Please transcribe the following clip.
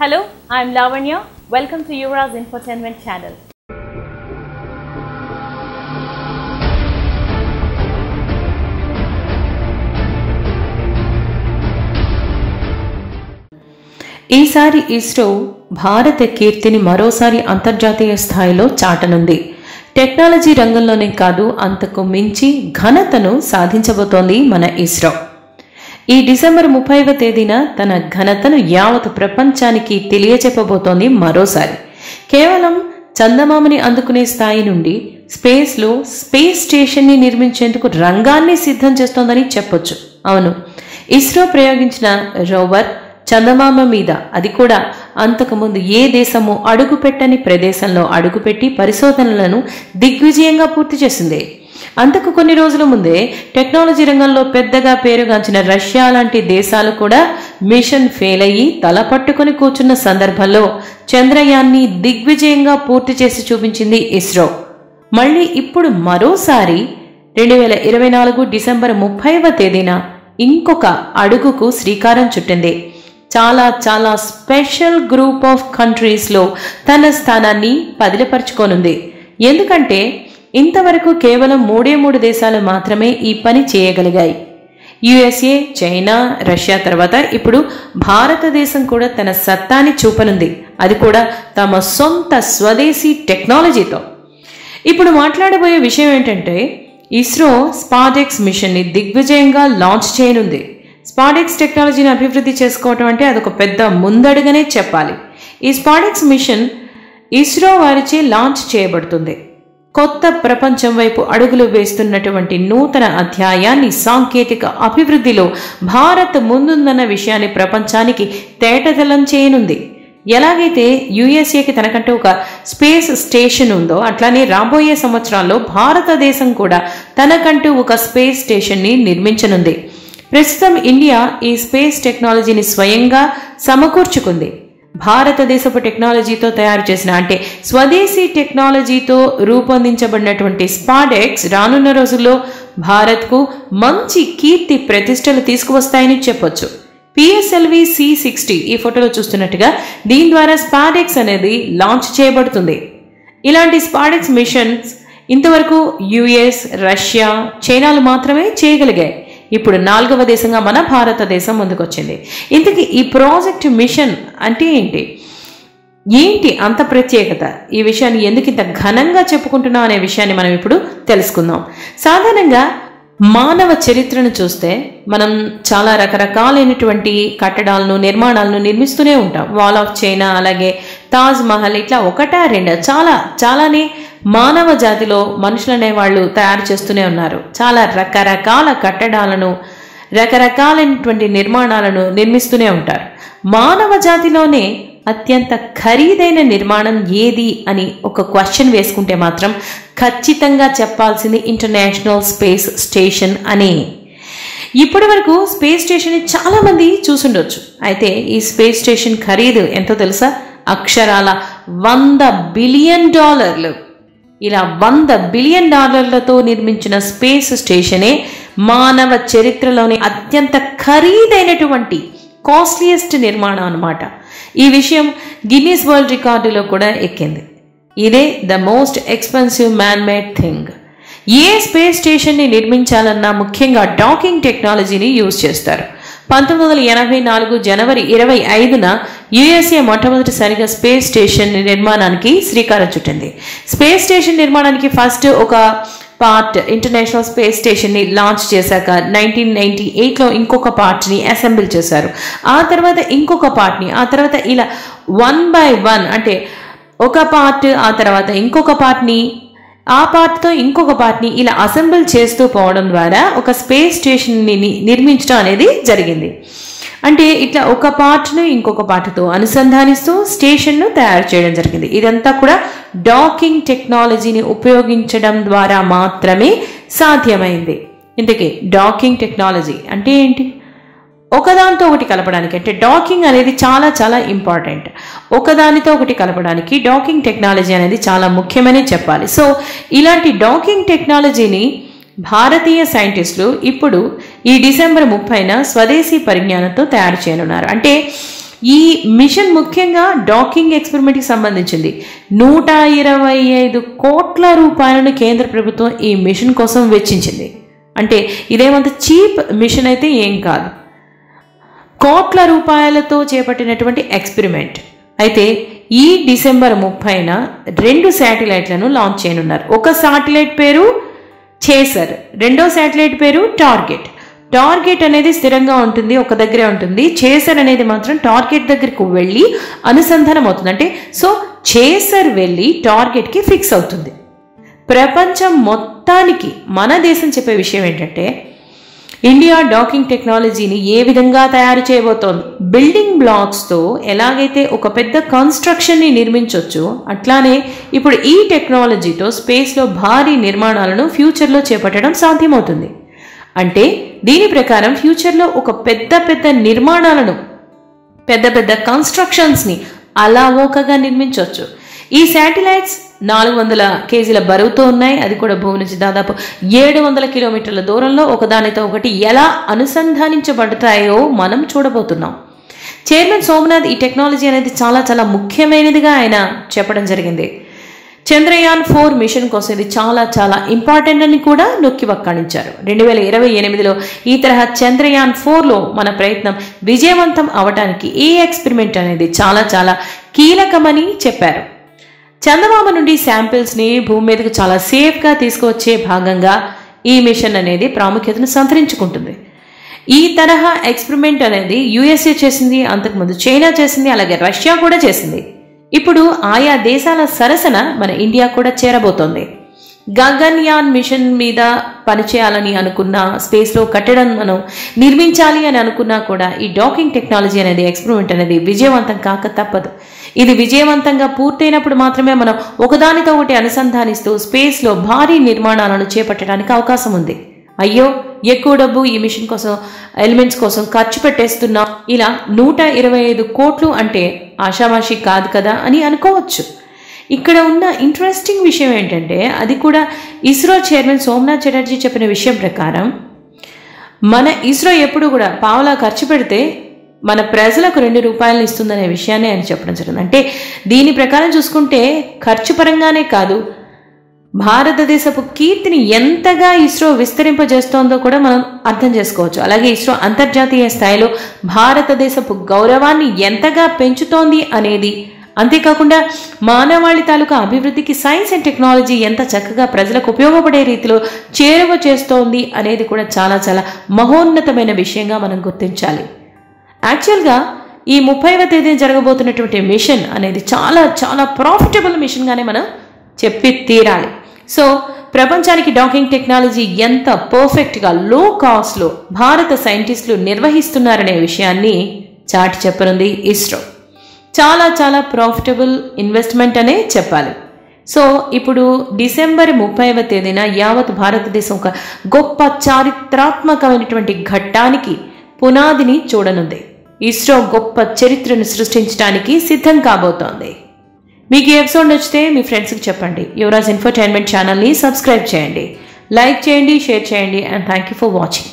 Hello, I am Lavanya. Welcome to Yuvara's Infotainment channel. ఈసారి ఇస్రో భారత కీర్తిని మరోసారి అంతర్జాతీయ స్థాయిలో చాటనుంది. టెక్నాలజీ రంగంలోనే కాదు, అంతకు మించి ఘనతను సాధించబోతోంది మన ఇస్రో. ఈ డిసెంబర్ 30వ తేదీన తన ఘనతను యావత్ ప్రపంచానికి తెలియచెప్పబోతోంది మరోసారి. కేవలం చందమామని అందుకునే స్థాయి నుండి స్పేస్లో స్పేస్ స్టేషన్ని నిర్మించేందుకు రంగాన్ని సిద్ధం చేస్తోందని చెప్పొచ్చు. అవును, ఇస్రో ప్రయోగించిన రోవర్ చందమామ మీద, అది కూడా అంతకుముందు ఏ దేశము అడుగుపెట్టని ప్రదేశంలో అడుగుపెట్టి పరిశోధనలను దిగ్విజయంగా పూర్తి చేసింది. అంతకు కొన్ని రోజుల ముందే టెక్నాలజీ రంగంలో పెద్దగా పేరుగాంచిన రష్యా లాంటి దేశాలు కూడా మిషన్ ఫెయిల్ అయ్యి తలపట్టుకుని కూర్చున్న సందర్భంలో చంద్రయాన్ని దిగ్విజయంగా పూర్తి చేసి చూపించింది ఇస్రో. మళ్ళీ ఇప్పుడు మరోసారి 2024 డిసెంబర్ 30వ తేదీన ఇంకొక అడుగుకు శ్రీకారం చుట్టింది. చాలా స్పెషల్ గ్రూప్ ఆఫ్ కంట్రీస్లో తన స్థానాన్ని పదిలపరుచుకోనుంది. ఎందుకంటే ఇంతవరకు కేవలం 3 దేశాలు మాత్రమే ఈ పని చేయగలిగాయి. యుఎస్ఏ, చైనా, రష్యా తర్వాత ఇప్పుడు భారతదేశం కూడా తన సత్తాని చూపనుంది. అది కూడా తమ సొంత స్వదేశీ టెక్నాలజీతో. ఇప్పుడు మాట్లాడబోయే విషయం ఏంటంటే, ఇస్రో స్పాడెక్స్ మిషన్ని దిగ్విజయంగా లాంచ్ చేయనుంది. స్పాడెక్స్ టెక్నాలజీని అభివృద్ధి చేసుకోవటం అంటే అదొక పెద్ద ముందడుగనే చెప్పాలి. ఈ స్పాడెక్స్ మిషన్ ఇస్రో వారిచే లాంచ్ చేయబడుతుంది. కొత్త ప్రపంచం వైపు అడుగులు వేస్తున్నటువంటి నూతన అధ్యాయాన్ని, సాంకేతిక అభివృద్ధిలో భారత్ ముందుందన్న విషయాన్ని ప్రపంచానికి తేటతెల్లం చేయనుంది. ఎలాగైతే యుఎస్ఏకి తనకంటూ ఒక స్పేస్ స్టేషన్ ఉందో, అట్లానే రాబోయే సంవత్సరాల్లో భారతదేశం కూడా తనకంటూ ఒక స్పేస్ స్టేషన్ని నిర్మించనుంది. ప్రస్తుతం ఇండియా ఈ స్పేస్ టెక్నాలజీని స్వయంగా సమకూర్చుకుంది. భారతదేశపు టెక్నాలజీతో తయారు చేసిన, అంటే స్వదేశీ టెక్నాలజీతో రూపొందించబడినటువంటి స్పాడెక్స్ రానున్న రోజుల్లో భారత్కు మంచి కీర్తి ప్రతిష్టలు తీసుకువస్తాయని చెప్పొచ్చు. పిఎస్ఎల్వి C60 ఈ ఫోటోలో చూస్తున్నట్టుగా దీని ద్వారా స్పాడెక్స్ అనేది లాంచ్ చేయబడుతుంది. ఇలాంటి స్పాడెక్స్ మిషన్స్ ఇంతవరకు యుఎస్, రష్యా, చైనాలు మాత్రమే చేయగలిగాయి. ఇప్పుడు 4వ దేశంగా మన భారతదేశం ముందుకొచ్చింది. ఇంతకీ ఈ ప్రాజెక్ట్ మిషన్ అంటే ఏంటి అంత ప్రత్యేకత? ఈ విషయాన్ని ఎందుకు ఇంత ఘనంగా చెప్పుకుంటున్నాం అనే విషయాన్ని మనం ఇప్పుడు తెలుసుకుందాం. సాధారణంగా మానవ చరిత్రను చూస్తే మనం చాలా రకరకాలైనటువంటి కట్టడాలను, నిర్మాణాలను నిర్మిస్తూనే ఉంటాం. వాల్ ఆఫ్ చైనా, అలాగే తాజ్ మహల్, ఇట్లా ఒకటా రెండా చాలానే మానవ జాతిలో మనుషులనే వాళ్ళు తయారు చేస్తూనే ఉన్నారు. చాలా రకరకాల కట్టడాలను, రకరకాలైనటువంటి నిర్మాణాలను నిర్మిస్తూనే ఉంటారు. మానవ జాతిలోనే అత్యంత ఖరీదైన నిర్మాణం ఏది అని ఒక క్వశ్చన్ వేసుకుంటే మాత్రం ఖచ్చితంగా చెప్పాల్సింది ఇంటర్నేషనల్ స్పేస్ స్టేషన్ అని. ఇప్పటి వరకు స్పేస్ స్టేషన్ చాలా మంది చూసుండొచ్చు. అయితే ఈ స్పేస్ స్టేషన్ ఖరీదు ఎంతో తెలుసా? అక్షరాల $100 బిలియన్. ఇలా $100 బిలియన్ నిర్మించిన స్పేస్ స్టేషనే మానవ చరిత్రలోనే అత్యంత ఖరీదైనటువంటి కాస్ట్లీయెస్ట్ నిర్మాణం అన్నమాట. ఈ విషయం గిన్నీస్ వరల్డ్ రికార్డులో కూడా ఎక్కింది. ఇదే the most expensive man made thing. ఏ స్పేస్ స్టేషన్ని నిర్మించాలన్నా ముఖ్యంగా డాకింగ్ టెక్నాలజీని యూజ్ చేస్తారు. 1984 జనవరి 25న యుఎస్ఏ మొట్టమొదటిసారిగా స్పేస్ స్టేషన్ నిర్మాణానికి శ్రీకారం చుట్టింది. స్పేస్ స్టేషన్ నిర్మాణానికి ఫస్ట్ ఒక పార్ట్ ఇంటర్నేషనల్ స్పేస్ స్టేషన్ని లాంచ్ చేశాక 1998లో ఇంకొక పార్ట్ని అసెంబుల్ చేశారు. ఆ తర్వాత ఇంకొక పార్ట్ని, ఆ తర్వాత ఇలా 1 by 1 అంటే ఒక పార్ట్, ఆ తర్వాత ఇంకొక పార్ట్ని, ఆ పార్ట్తో ఇంకొక పార్ట్ని ఇలా అసెంబుల్ చేస్తూ పోవడం ద్వారా ఒక స్పేస్ స్టేషన్ని నిర్మించడం అనేది జరిగింది. అంటే ఇట్లా ఒక పార్ట్ను ఇంకొక పార్ట్తో అనుసంధానిస్తూ స్టేషన్ను తయారు చేయడం జరిగింది. ఇదంతా కూడా డాకింగ్ టెక్నాలజీని ఉపయోగించడం ద్వారా మాత్రమే సాధ్యమైంది. ఇంతకీ డాకింగ్ టెక్నాలజీ అంటే ఏంటి? ఒకదానితో ఒకటి కలపడానికి, అంటే డాకింగ్ అనేది చాలా ఇంపార్టెంట్. ఒకదానితో ఒకటి కలపడానికి డాకింగ్ టెక్నాలజీ అనేది చాలా ముఖ్యమని చెప్పాలి. సో ఇలాంటి డాకింగ్ టెక్నాలజీని భారతీయ సైంటిస్టులు ఇప్పుడు ఈ డిసెంబర్ 30న స్వదేశీ పరిజ్ఞానంతో తయారు చేయనున్నారు. అంటే ఈ మిషన్ ముఖ్యంగా డాకింగ్ ఎక్స్పెరిమెంట్కి సంబంధించింది. 125 కోట్ల రూపాయలను కేంద్ర ప్రభుత్వం ఈ మిషన్ కోసం వెచ్చించింది. అంటే ఇదేమంత చీప్ మిషన్ అయితే ఏం కాదు, కోట్ల రూపాయలతో చేపట్టినటువంటి ఎక్స్పెరిమెంట్. అయితే ఈ డిసెంబర్ 30న 2 శాటిలైట్లను లాంచ్ చేయనున్నారు. ఒక శాటిలైట్ పేరు చేసర్, రెండో శాటిలైట్ పేరు టార్గెట్. టార్గెట్ అనేది స్థిరంగా ఉంటుంది, ఒక దగ్గరే ఉంటుంది. చేసర్ అనేది మాత్రం టార్గెట్ దగ్గరకు వెళ్ళి అనుసంధానం అవుతుంది. అంటే సో చేసర్ వెళ్ళి టార్గెట్కి ఫిక్స్ అవుతుంది. ప్రపంచం మొత్తానికి మన దేశం చెప్పే విషయం ఏంటంటే ఇండియా డాకింగ్ టెక్నాలజీని ఏ విధంగా తయారు చేయబోతోంది. బిల్డింగ్ బ్లాక్స్తో ఎలాగైతే ఒక పెద్ద కన్స్ట్రక్షన్ని నిర్మించవచ్చు, అట్లానే ఇప్పుడు ఈ టెక్నాలజీతో స్పేస్లో భారీ నిర్మాణాలను ఫ్యూచర్లో చేపట్టడం సాధ్యమవుతుంది. అంటే దీని ప్రకారం ఫ్యూచర్లో ఒక పెద్ద పెద్ద నిర్మాణాలను, పెద్ద పెద్ద కన్స్ట్రక్షన్స్ని అలవోకగా నిర్మించవచ్చు. ఈ శాటిలైట్స్ 400 కేజీల బరువుతో ఉన్నాయి. అది కూడా భూమి నుంచి దాదాపు 700 కిలోమీటర్ల దూరంలో ఒకదానితో ఒకటి ఎలా అనుసంధానించబడతాయో మనం చూడబోతున్నాం. చైర్మన్ సోమనాథ్ ఈ టెక్నాలజీ అనేది చాలా చాలా ముఖ్యమైనదిగా ఆయన చెప్పడం జరిగింది. చంద్రయాన్ 4 మిషన్ కోసం ఇది చాలా చాలా ఇంపార్టెంట్ అని కూడా నొక్కి వక్కాణించారు. 2028లో ఈ తరహా చంద్రయాన్ 4లో మన ప్రయత్నం విజయవంతం అవడానికి ఈ ఎక్స్పెరిమెంట్ అనేది చాలా చాలా కీలకమని చెప్పారు. చందమామ నుండి శాంపిల్స్ని భూమి మీదకు చాలా సేఫ్గా తీసుకువచ్చే భాగంగా ఈ మిషన్ అనేది ప్రాముఖ్యతను సంతరించుకుంటుంది. ఈ తరహా ఎక్స్పెరిమెంట్ అనేది యుఎస్ఏ చేసింది, అంతకుముందు చైనా చేసింది, అలాగే రష్యా కూడా చేసింది. ఇప్పుడు ఆయా దేశాల సరసన మన ఇండియా కూడా చేరబోతోంది. గగన్యాన్ మిషన్ మీద పనిచేయాలని అనుకున్నా, స్పేస్లో కట్టడాలను నిర్మించాలి అని అనుకున్నా కూడా ఈ డాకింగ్ టెక్నాలజీ అనేది ఎక్స్పెరిమెంట్ అనేది విజయవంతం కాక తప్పదు. ఇది విజయవంతంగా పూర్తయినప్పుడు మాత్రమే మనం ఒకదానితో ఒకటి అనుసంధానిస్తూ స్పేస్లో భారీ నిర్మాణాలను చేపట్టడానికి అవకాశం ఉంది. అయ్యో ఎక్కువ డబ్బు ఈ మిషన్ కోసం, ఎలిమెంట్స్ కోసం ఖర్చు పెట్టేస్తున్నాం, ఇలా 125 కోట్లు అంటే ఆషామాషి కాదు కదా అని అనుకోవచ్చు. ఇక్కడ ఉన్న ఇంట్రెస్టింగ్ విషయం ఏంటంటే అది కూడా ఇస్రో చైర్మన్ సోమనాథ్ చటర్జీ చెప్పిన విషయం ప్రకారం మన ఇస్రో ఎప్పుడు కూడా పావలా ఖర్చు పెడితే మన ప్రజలకు 2 రూపాయలను ఇస్తుందనే విషయాన్ని ఆయన చెప్పడం జరిగింది. అంటే దీని ప్రకారం చూసుకుంటే ఖర్చు పరంగానే కాదు, భారతదేశపు కీర్తిని ఎంతగా ఇస్రో విస్తరింపజేస్తోందో కూడా మనం అర్థం చేసుకోవచ్చు. అలాగే ఇస్రో అంతర్జాతీయ స్థాయిలో భారతదేశపు గౌరవాన్ని ఎంతగా పెంచుతోంది అనేది, అంతేకాకుండా మానవాళి తాలూకా అభివృద్ధికి సైన్స్ అండ్ టెక్నాలజీ ఎంత చక్కగా ప్రజలకు ఉపయోగపడే రీతిలో చేరువ చేస్తోంది అనేది కూడా చాలా చాలా మహోన్నతమైన విషయంగా మనం గుర్తించాలి. యాక్చువల్గా ఈ 30వ తేదీన జరగబోతున్నటువంటి మిషన్ అనేది చాలా చాలా ప్రాఫిటబుల్ మిషన్గానే మనం చెప్పి తీరాలి. సో ప్రపంచానికి డాకింగ్ టెక్నాలజీ ఎంత పర్ఫెక్ట్గా లో కాస్ట్లో భారత సైంటిస్టులు నిర్వహిస్తున్నారనే విషయాన్ని చాటి చెప్పనుంది ఇస్రో. చాలా చాలా ప్రాఫిటబుల్ ఇన్వెస్ట్మెంట్ అనే చెప్పాలి. సో ఇప్పుడు డిసెంబర్ 30వ తేదీన యావత్ భారతదేశం ఒక గొప్ప చారిత్రాత్మకమైనటువంటి ఘట్టానికి పునాదిని చూడనుంది. ఇస్రో గొప్ప చరిత్రను సృష్టించడానికి సిద్ధం కాబోతోంది. మీకు ఈ ఎపిసోడ్ నచ్చితే మీ ఫ్రెండ్స్కి చెప్పండి. యువరాజ్ ఇన్ఫోటైన్మెంట్ ఛానల్ని సబ్స్క్రైబ్ చేయండి, లైక్ చేయండి, షేర్ చేయండి. And thank you for watching.